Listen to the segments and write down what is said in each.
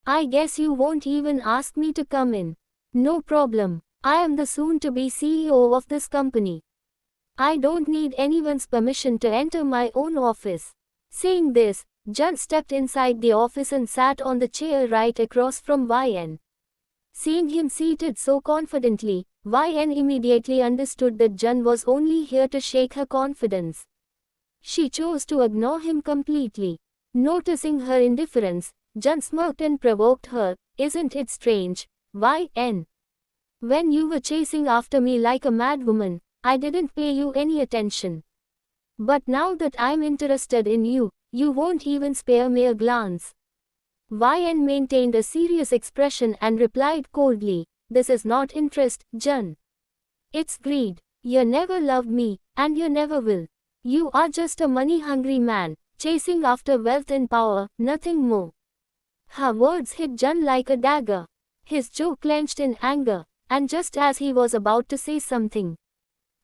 I guess you won't even ask me to come in. No problem. I am the soon-to-be CEO of this company. I don't need anyone's permission to enter my own office. Saying this, Jun stepped inside the office and sat on the chair right across from YN. Seeing him seated so confidently, YN immediately understood that Jun was only here to shake her confidence. She chose to ignore him completely. Noticing her indifference, Jun smirked and provoked her. Isn't it strange, YN? When you were chasing after me like a madwoman, I didn't pay you any attention. But now that I'm interested in you, you won't even spare me a glance. YN maintained a serious expression and replied coldly, This is not interest, Jun. It's greed. You never loved me, and you never will. You are just a money-hungry man, chasing after wealth and power, nothing more. Her words hit Jun like a dagger. His jaw clenched in anger, and just as he was about to say something,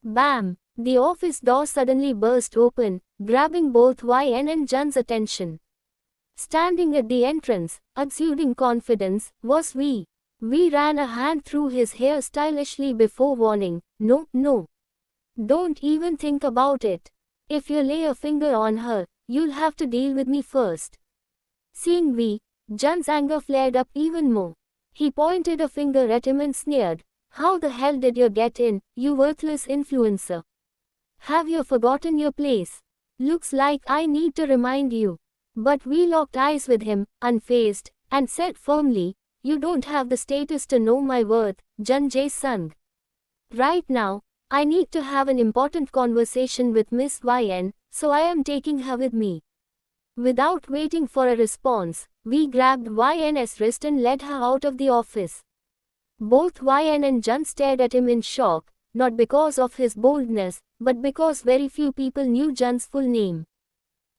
bam! The office door suddenly burst open, grabbing both YN and Jun's attention. Standing at the entrance, exuding confidence, was V. V ran a hand through his hair stylishly before warning, No, no. Don't even think about it. If you lay a finger on her, you'll have to deal with me first. Seeing V, Jun's anger flared up even more. He pointed a finger at him and sneered, How the hell did you get in, you worthless influencer? Have you forgotten your place? Looks like I need to remind you. But we locked eyes with him, unfazed, and said firmly, You don't have the status to know my worth, Jun Jae-sung. Right now, I need to have an important conversation with Miss YN, so I am taking her with me. Without waiting for a response, we grabbed YN's wrist and led her out of the office. Both YN and Jun stared at him in shock, not because of his boldness, but because very few people knew Jun's full name.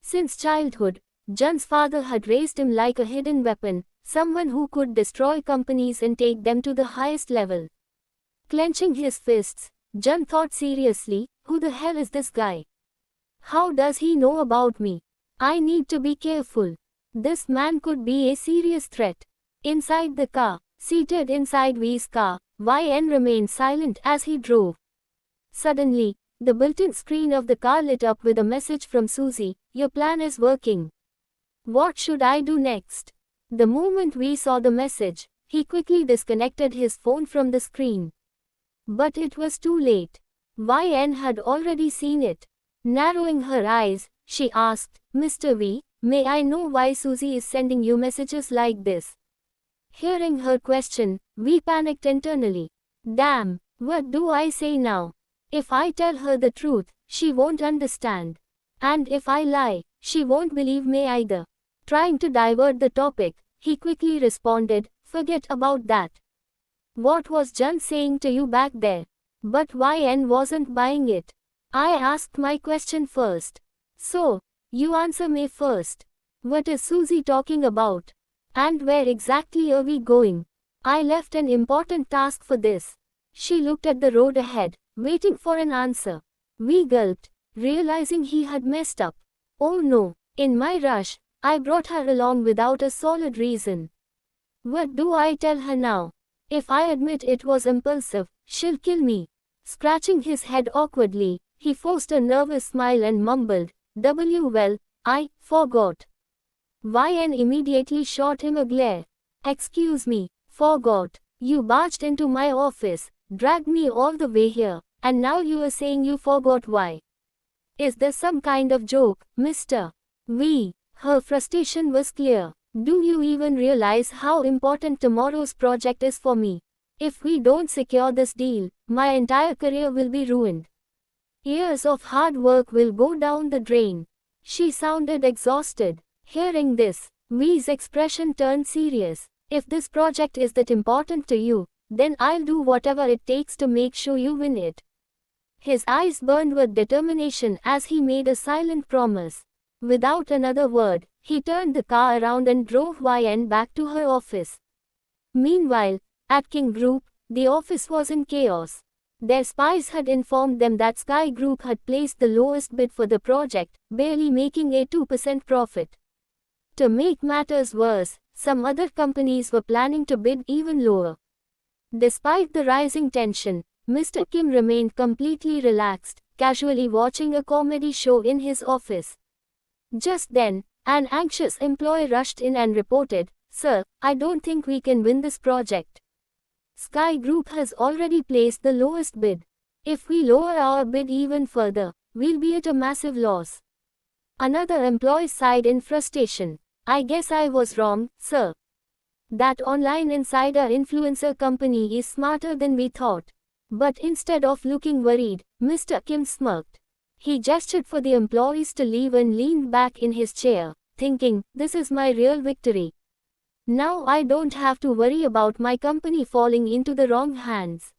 Since childhood, Jun's father had raised him like a hidden weapon, someone who could destroy companies and take them to the highest level. Clenching his fists, Jun thought seriously, Who the hell is this guy? How does he know about me? I need to be careful. This man could be a serious threat. Inside the car, seated inside V's car, YN remained silent as he drove. Suddenly, the built-in screen of the car lit up with a message from Susie, Your plan is working. What should I do next? The moment V saw the message, he quickly disconnected his phone from the screen. But it was too late. YN had already seen it. Narrowing her eyes, she asked, Mr. V, may I know why Susie is sending you messages like this? Hearing her question, V panicked internally. Damn, what do I say now? If I tell her the truth, she won't understand. And if I lie, she won't believe me either. Trying to divert the topic, he quickly responded, Forget about that. What was Jun saying to you back there? But YN wasn't buying it. I asked my question first. So, you answer me first. What is Susie talking about? And where exactly are we going? I left an important task for this. She looked at the road ahead, waiting for an answer. We gulped, realizing he had messed up. Oh no, in my rush, I brought her along without a solid reason. What do I tell her now? If I admit it was impulsive, she'll kill me. Scratching his head awkwardly, he forced a nervous smile and mumbled, Well, I forgot. YN immediately shot him a glare. Excuse me, forgot. You barged into my office, dragged me all the way here, and now you are saying you forgot why. Is this some kind of joke, Mr. V? Her frustration was clear. Do you even realize how important tomorrow's project is for me? If we don't secure this deal, my entire career will be ruined. Years of hard work will go down the drain. She sounded exhausted. Hearing this, V's expression turned serious. If this project is that important to you, then I'll do whatever it takes to make sure you win it. His eyes burned with determination as he made a silent promise. Without another word, he turned the car around and drove YN back to her office. Meanwhile, at King Group, the office was in chaos. Their spies had informed them that Sky Group had placed the lowest bid for the project, barely making a 2% profit. To make matters worse, some other companies were planning to bid even lower. Despite the rising tension, Mr. Kim remained completely relaxed, casually watching a comedy show in his office. Just then, an anxious employee rushed in and reported, "Sir, I don't think we can win this project. Sky Group has already placed the lowest bid. If we lower our bid even further, we'll be at a massive loss." Another employee sighed in frustration. "I guess I was wrong, sir. That online insider influencer company is smarter than we thought." But instead of looking worried, Mr. Kim smirked. He gestured for the employees to leave and leaned back in his chair, thinking, "This is my real victory. Now I don't have to worry about my company falling into the wrong hands.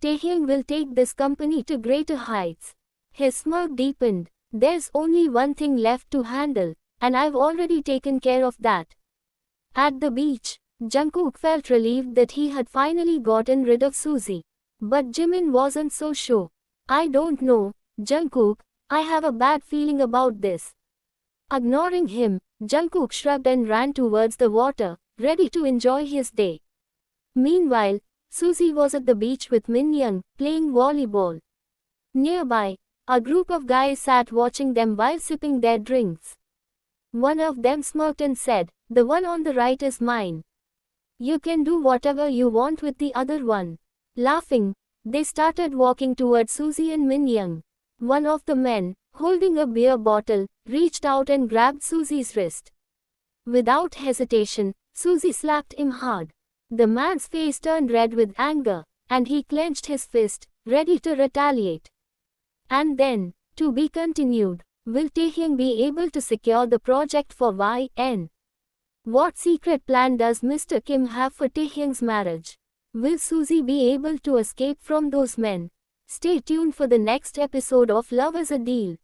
Taehyung will take this company to greater heights." His smirk deepened. "There's only one thing left to handle, and I've already taken care of that." At the beach, Jungkook felt relieved that he had finally gotten rid of Suzy. But Jimin wasn't so sure. "I don't know, Jungkook, I have a bad feeling about this." Ignoring him, Jungkook shrugged and ran towards the water, ready to enjoy his day. Meanwhile, Suzy was at the beach with Minyoung, playing volleyball. Nearby, a group of guys sat watching them while sipping their drinks. One of them smirked and said, "The one on the right is mine. You can do whatever you want with the other one." Laughing, they started walking towards Suzy and Minyoung. One of the men, holding a beer bottle, reached out and grabbed Suzy's wrist. Without hesitation, Suzy slapped him hard. The man's face turned red with anger, and he clenched his fist, ready to retaliate. And then, to be continued, will Taehyung be able to secure the project for YN? What secret plan does Mr. Kim have for Taehyung's marriage? Will Suzy be able to escape from those men? Stay tuned for the next episode of Love is a Deal.